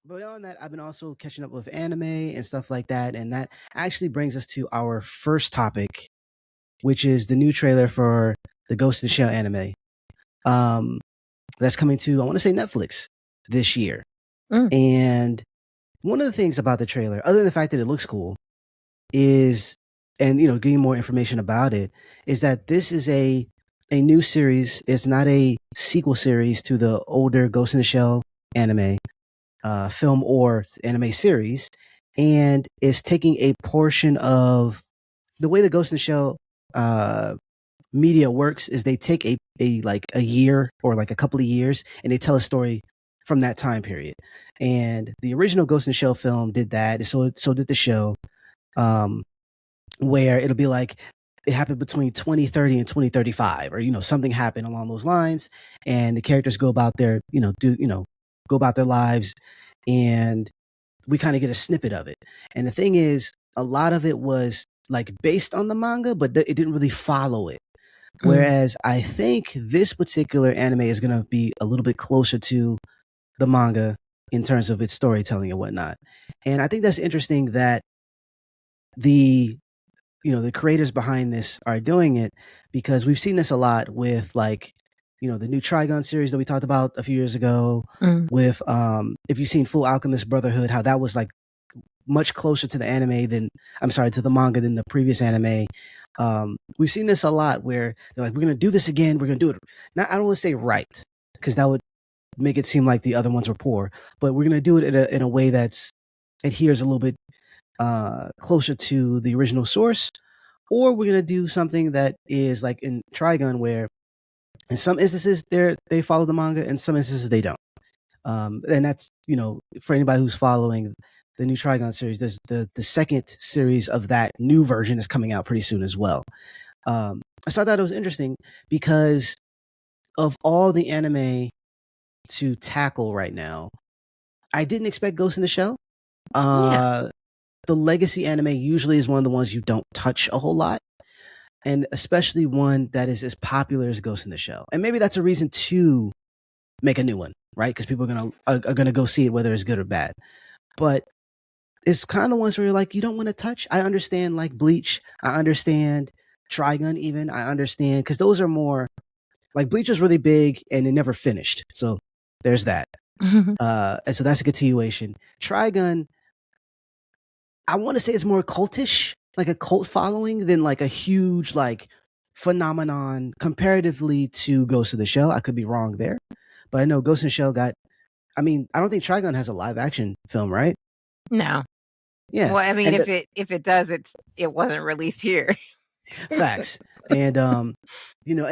But beyond that, I've been also catching up with anime and stuff like that, and that actually brings us to our first topic, which is the new trailer for the Ghost in the Shell anime. Um, that's coming to, I want to say, Netflix this year. Mm. And one of the things about the trailer, other than the fact that it looks cool, is, and getting more information about it, is that this is a new series. It's not a sequel series to the older Ghost in the Shell anime film or anime series, and is taking a portion of the way the Ghost in the Shell uh, media works. Is they take a like a year or like a couple of years, and they tell a story from that time period. And the original Ghost in the Shell film did that. So did the show, um, where it'll be like it happened between 2030 and 2035, or something happened along those lines, and the characters go about their go about their lives, and we kind of get a snippet of it. And the thing is, a lot of it was like based on the manga, but it didn't really follow it. Whereas I think this particular anime is going to be a little bit closer to the manga in terms of its storytelling and whatnot. And I think that's interesting that the the creators behind this are doing it, because we've seen this a lot with like the new Trigun series that we talked about a few years ago, with if you've seen Full Alchemist Brotherhood, how that was like much closer to the anime than to the manga than the previous anime. We've seen this a lot where they're like, we're gonna do this again, we're gonna do it, not, I don't want to say right, because that would make it seem like the other ones were poor, but we're gonna do it in a way that's adheres a little bit closer to the original source, or we're gonna do something that is like in Trigun, where in some instances they follow the manga, in some instances they don't. And that's for anybody who's following the new Trigun series, there's the second series of that new version is coming out pretty soon as well. I thought that it was interesting because of all the anime to tackle right now, I didn't expect Ghost in the Shell. The legacy anime usually is one of the ones you don't touch a whole lot, and especially one that is as popular as Ghost in the Shell. And maybe that's a reason to make a new one, right? Because people are gonna go see it whether it's good or bad. But it's kind of ones where you're like, you don't want to touch. I understand like Bleach. I understand Trigun even. I understand, because those are more like Bleach was really big and it never finished. So there's that. And so that's a continuation. Trigun, I want to say it's more cultish, like a cult following, than like a huge like phenomenon comparatively to Ghost of the Shell. I could be wrong there, but I know Ghost in the Shell got. I mean, I don't think Trigun has a live action film, right? No. Yeah. Well, I mean, if it does, it wasn't released here. Facts. And and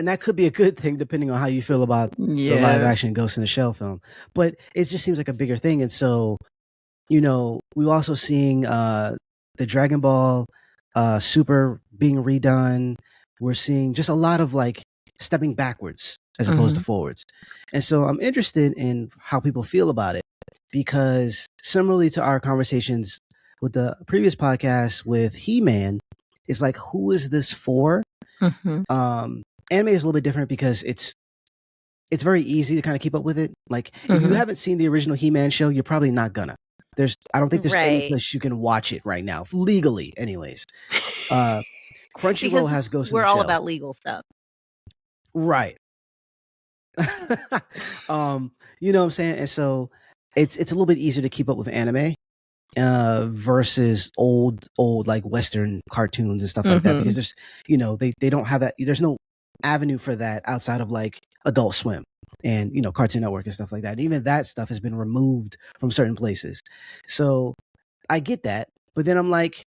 that could be a good thing depending on how you feel about the live action Ghost in the Shell film. But it just seems like a bigger thing. And so, we're also seeing the Dragon Ball Super being redone. We're seeing just a lot of like stepping backwards as opposed to forwards. And so I'm interested in how people feel about it, because similarly to our conversations with the previous podcast with He-Man, it's like, who is this for? Anime is a little bit different because it's very easy to kind of keep up with it. Like if you haven't seen the original He-Man show, you're probably not gonna. I don't think there's any place you can watch it right now, legally anyways. Crunchyroll has Ghost in the Shell. We're all about legal stuff. Right. You know what I'm saying? And so it's a little bit easier to keep up with anime versus old like Western cartoons and stuff like that, because there's they don't have that. There's no avenue for that outside of like Adult Swim and Cartoon Network and stuff like that. And even that stuff has been removed from certain places. So I get that, but then I'm like,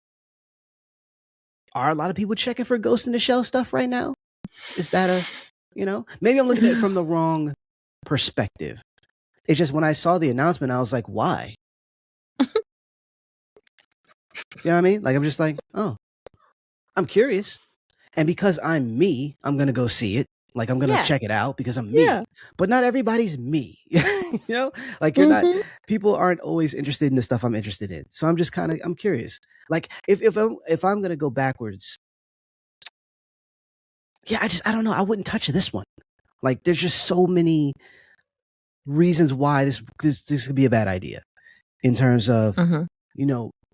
are a lot of people checking for Ghost in the Shell stuff right now? Is that maybe I'm looking at it from the wrong perspective. It's just when I saw the announcement, I was like, why? You know what I mean? Like, I'm just like, oh, I'm curious. And because I'm me, I'm going to go see it. Like, I'm going to check it out because I'm me. Yeah. But not everybody's me. Like you're not, people aren't always interested in the stuff I'm interested in. So I'm just I'm curious. Like if I'm going to go backwards, yeah, I don't know. I wouldn't touch this one. Like there's just so many reasons why this could be a bad idea. in terms of, Mhm.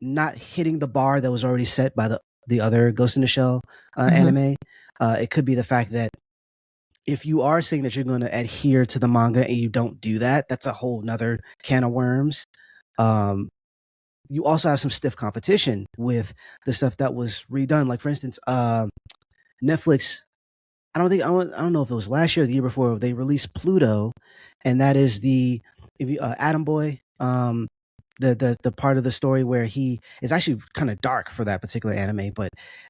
not hitting the bar that was already set by the other Ghost in the Shell Mhm. anime. It could be the fact that if you are saying that you're going to adhere to the manga and you don't do that, that's a whole nother can of worms. You also have some stiff competition with the stuff that was redone. Like for instance, Netflix. I don't know if it was last year or the year before. They released Pluto, and that is the if you, Atom Boy. The part of the story where he is actually kind of dark for that particular anime, but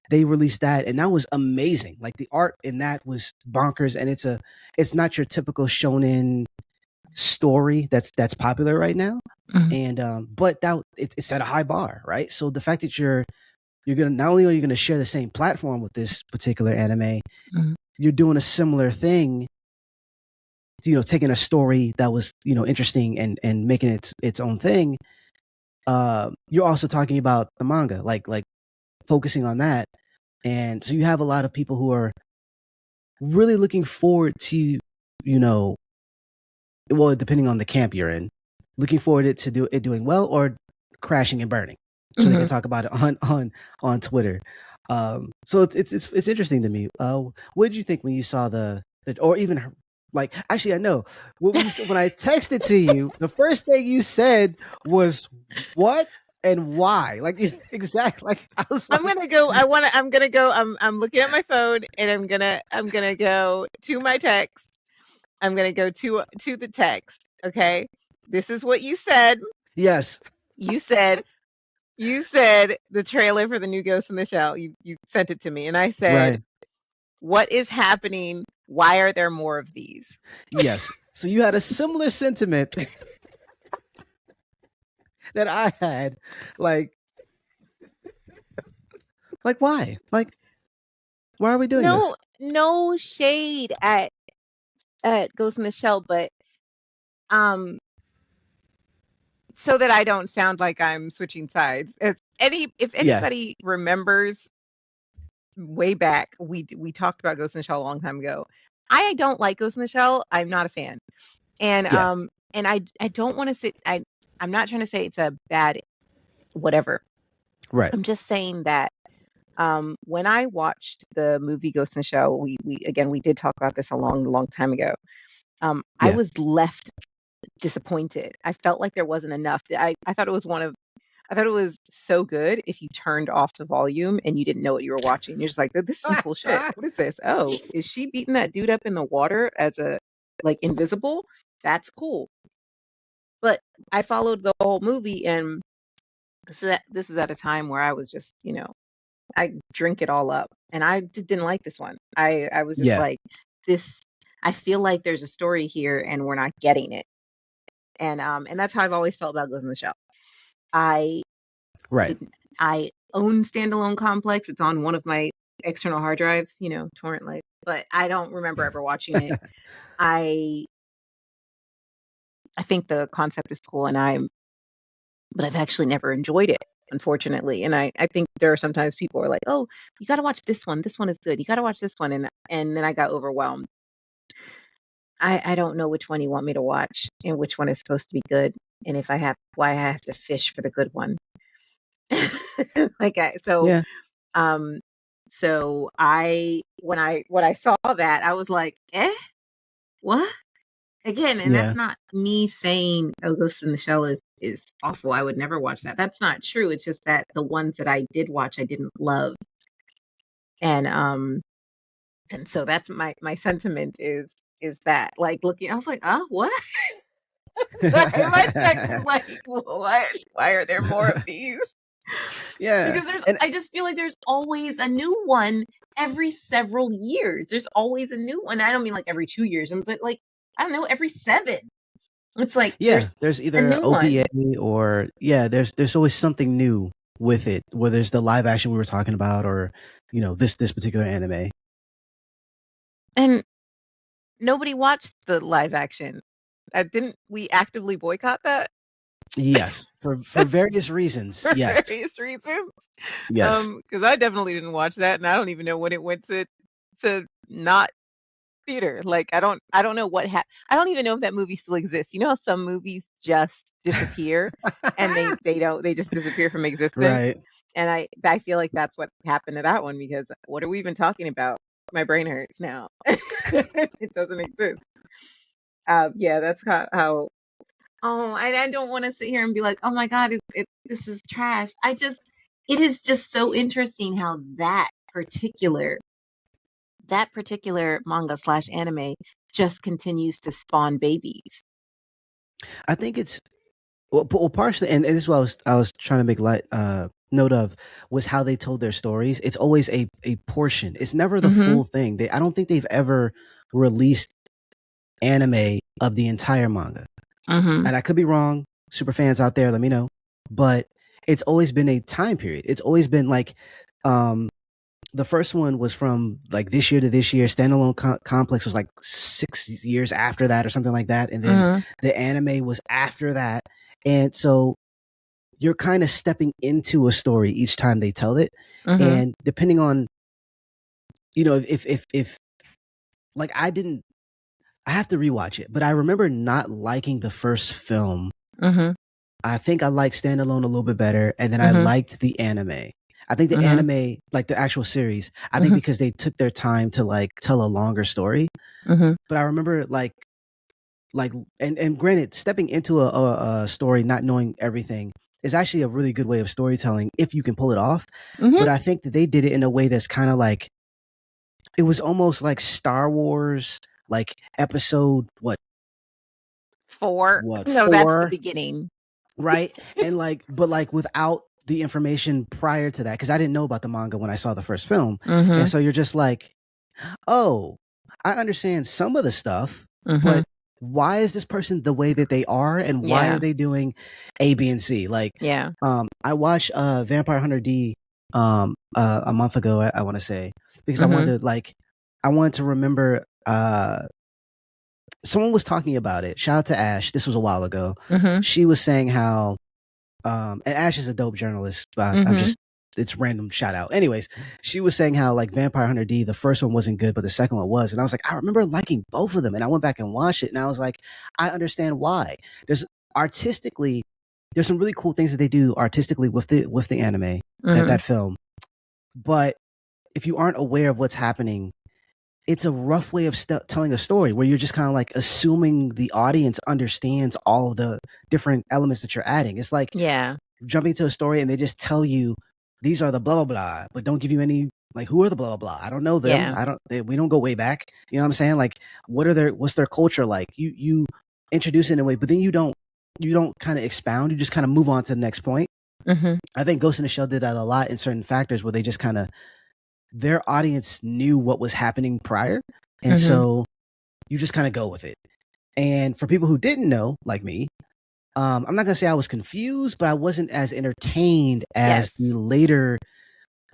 they released that and that was amazing. Like the art in that was bonkers, and it's not your typical shonen story that's popular right now. Mhm. And but it set a high bar, right? So the fact that you're gonna not only are you gonna share the same platform with this particular anime, Mhm. you're doing a similar thing, taking a story that was interesting and making it its own thing. You're also talking about the manga, like focusing on that, and so you have a lot of people who are really looking forward to, you know, well, depending on the camp you're in, looking forward to do it doing well or crashing and burning, so they can Mhm. talk about it on Twitter. So it's interesting to me. What did you think when you saw the or even like actually I know when I texted to you, the first thing you said was what and why, like exactly, like I was I'm like gonna go. I'm gonna go. I'm looking at my phone, and I'm gonna go to my text. I'm gonna go to the text. Okay. This is what you said. yes, You said you said the trailer for the new Ghost in the Shell. You sent it to me, and I said, right, "What is happening? Why are there more of these?" yes. So you had a similar sentiment that I had, like why, why are we doing this? No shade at Ghost in the Shell, but um, so that I don't sound like I'm switching sides. If Yeah, anybody remembers way back, we talked about Ghost in the Shell a long time ago. I don't like Ghost in the Shell. I'm not a fan. And yeah, I don't want to say I'm not trying to say it's a bad whatever. right, I'm just saying that when I watched the movie Ghost in the Shell, we did talk about this a long time ago. I yeah. was left disappointed. I felt like there wasn't enough. I thought it was I thought it was so good if you turned off the volume and you didn't know what you were watching. You're just like, this is some cool shit. What is this? Oh, is she beating that dude up in the water as a like invisible? That's cool. But I followed the whole movie, and this is at a time where I was just, I drink it all up, and I just didn't like this one. I was just Yeah, like, this. I feel like there's a story here, and we're not getting it. And that's how I've always felt about Ghost in the Shell. I right. it, I own Standalone Complex. It's on one of my external hard drives, torrent life, but I don't remember ever watching it. I I think the concept is cool, but I've actually never enjoyed it, unfortunately. And I think there are sometimes people are like, oh, you got to watch this one. This one is good. You got to watch this one, and then I got overwhelmed. I don't know which one you want me to watch and which one is supposed to be good, and if I have why I have to fish for the good one. like I so Yeah, um so I when I saw that I was like, what? Again, and that's yeah, not me saying oh Ghost in the Shell is awful. I would never watch that. That's not true. It's just that the ones that I did watch I didn't love. And so that's my sentiment is that like looking I was like, what? My text is like, what? Why are there more of these? yeah. Because And I just feel like there's always a new one every several years. There's always a new one. I don't mean like every 2 years, but like I don't know, every seven. It's like yeah, there's there's a either new OVA one. or yeah, there's always something new with it. Whether it's the live action we were talking about, or this particular anime. And nobody watched the live action. Didn't we actively boycott that Yes, for various reasons. for Yes, various reasons? yes, Because I definitely didn't watch that, and I don't even know when it went to not theater. Like I don't know what I don't even know if that movie still exists. You know how some movies just disappear and they just disappear from existence. Right. And I feel like that's what happened to that one because what are we even talking about? My brain hurts now. It doesn't exist. Yeah, that's how. Oh, I don't want to sit here and be like, oh my God, this is trash. It is just so interesting how that particular manga slash anime just continues to spawn babies. I think it's well partially, and this is what I was trying to make light note of was how they told their stories. It's always a portion. It's never the Mm-hmm. full thing. I don't think they've ever released anime of the entire manga. Mm-hmm. And I could be wrong. Super fans out there, let me know. But it's always been a time period. It's always been like um the first one was from like this year to this year. Standalone Complex was like 6 years after that or something like that. And then Mm-hmm. the anime was after that. And so you're kind of stepping into a story each time they tell it. Mm-hmm. And depending on, if like I have to rewatch it, but I remember not liking the first film. Mm-hmm. I think I liked Standalone a little bit better. And then I Mm-hmm. liked the anime. I think the Mm-hmm. anime, like the actual series, I think Mm-hmm. because they took their time to like tell a longer story. Mm-hmm. But I remember like and granted, stepping into a story not knowing everything is actually a really good way of storytelling if you can pull it off. Mm-hmm. But I think that they did it in a way that's kind of like it was almost like Star Wars, like episode Four. what No, that's the four, beginning. right? And like, but like without the information prior to that, because I didn't know about the manga when I saw the first film, Mm-hmm. and so you're just like, oh, I understand some of the stuff, Mm-hmm. but why is this person the way that they are, and why Yeah. are they doing A, B, and C? Like, Yeah. I watched Vampire Hunter D a month ago, I want to say, because Mm-hmm. I wanted to remember someone was talking about it. Shout out to Ash. This was a while ago. Mm-hmm. She was saying how and Ash is a dope journalist, but I'm Mm-hmm. just it's random shout out. Anyways, she was saying how like Vampire Hunter D, the first one wasn't good, but the second one was. And I was like, I remember liking both of them. And I went back and watched it and I was like, I understand why. Artistically, there's some really cool things that they do artistically with the anime, Mm-hmm. that film. But if you aren't aware of what's happening, it's a rough way of telling a story where you're just kind of like assuming the audience understands all of the different elements that you're adding. It's like Yeah. jumping to a story and they just tell you these are the blah blah blah, but don't give you any like who are the blah blah blah. I don't know them. Yeah. We don't go way back. You know what I'm saying? Like what's their culture like? You introduce it in a way, but then you don't kind of expound. You just kind of move on to the next point. Mm-hmm. I think Ghost in the Shell did that a lot in certain factors where they just kind of their audience knew what was happening prior, and Mm-hmm. so you just kind of go with it. And for people who didn't know, like me, I'm not gonna say I was confused, but I wasn't as entertained as the Yes. later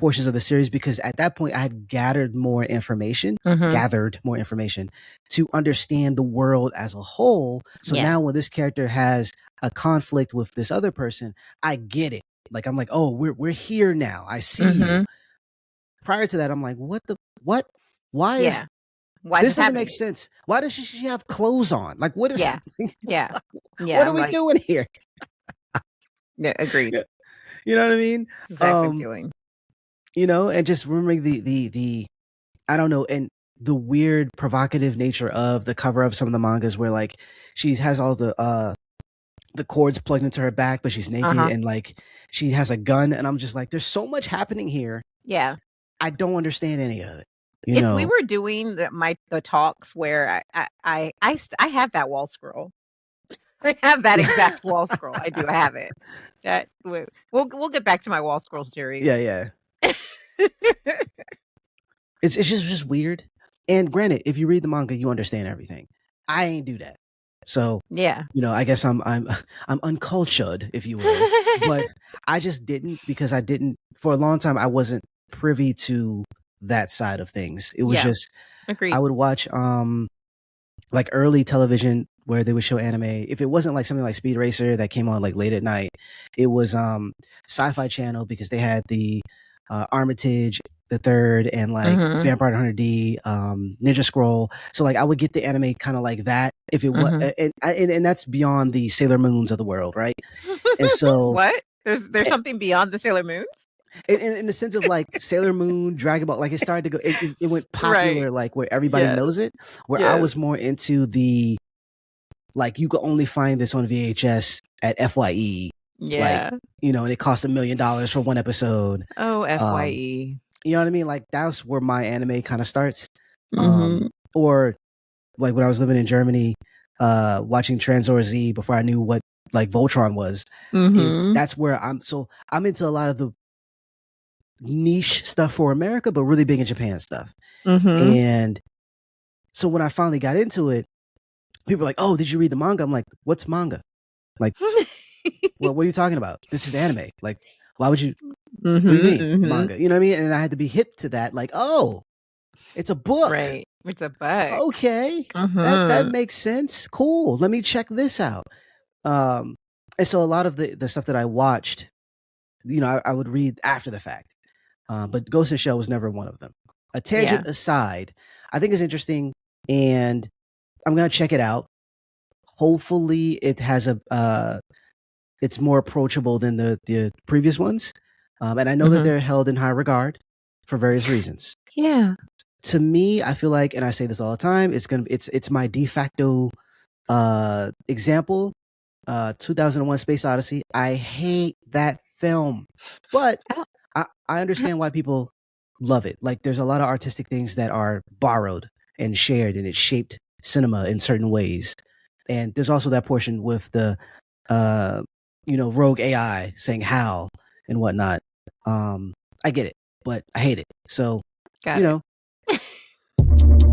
portions of the series because at that point I had gathered more information Mm-hmm. to understand the world as a whole. So Yeah. now when this character has a conflict with this other person, I get it. Like I'm like, oh, we're here now. I see you. Mm-hmm. Prior to that, I'm like, what? Why is Yeah. Why is this this doesn't make happening? sense? Why does she have clothes on? Like, what is Yeah. happening? Yeah. Yeah. What are I'm we like, doing here? yeah, agreed. Yeah. You know what I mean? It's the exact same feeling. And just remembering the I don't know, and the weird provocative nature of the cover of some of the mangas where like she has all the cords plugged into her back, but she's naked Uh-huh. and like she has a gun, and I'm just like, there's so much happening here. Yeah. I don't understand any of it. You If we know, were doing the talks where I have that wall scroll. I have that exact wall scroll. I do. I have it. We'll get back to my wall scroll series. yeah. It's just weird. And granted, if you read the manga, you understand everything. I ain't do that. So, Yeah. I guess I'm uncultured, if you will. But I just didn't because I didn't for a long time I wasn't privy to that side of things. It was Yeah. just Agreed. I would watch like early television where they would show anime. If it wasn't like something like Speed Racer that came on like late at night, it was Sci-Fi Channel because they had the Armitage the Third and like Mhm. Vampire Hunter D, Ninja Scroll. So like I would get the anime kind of like that if it was, Mhm. and that's beyond the Sailor Moons of the world, right? And so What? There's eh, something beyond the Sailor Moons? in the sense of like Sailor Moon, Dragon Ball, like it started to go, it went Right. popular, like where everybody Yes. knows it. Where I Yes. was more into the like you could only find this on VHS at FYE, like Yeah. and it cost $1 million for one episode. Oh, Um, FYE. you know what I mean? Like that's where my anime kind of starts. Mhm. Or like when I was living in Germany, watching Transor Z before I knew what like Voltron was. Mhm. That's where I'm into a lot of the niche stuff for America, but really big in Japan stuff. Mhm. And so when I finally got into it, people are like, "Oh, did you read the manga?" I'm like, "What's manga? Like, well, what are you talking about? This is anime. Like, why would you? What do you Mhm. mean Mhm. manga? You know what I mean?" And I had to be hip to that. Like, oh, it's a book. Right. It's a bug. Okay, that Mhm. makes sense. Cool. Let me check this out. Um, and so a lot of the stuff that I watched, I would read after the fact. But Ghost in the Shell was never one of them. A Yeah. tangent aside, I think it's interesting, and I'm gonna check it out. Hopefully, it has it's more approachable than the previous ones, and I know that Mhm. they're held in high regard for various reasons. Yeah. To me, I feel like, and I say this all the time, it's my de facto example. 2001: Space Odyssey. I hate that film, but I don't I understand why people love it. Like there's a lot of artistic things that are borrowed and shared, and it shaped cinema in certain ways. And there's also that portion with the uh, rogue AI saying how and whatnot. I get it, but I hate it. So, got you it. know,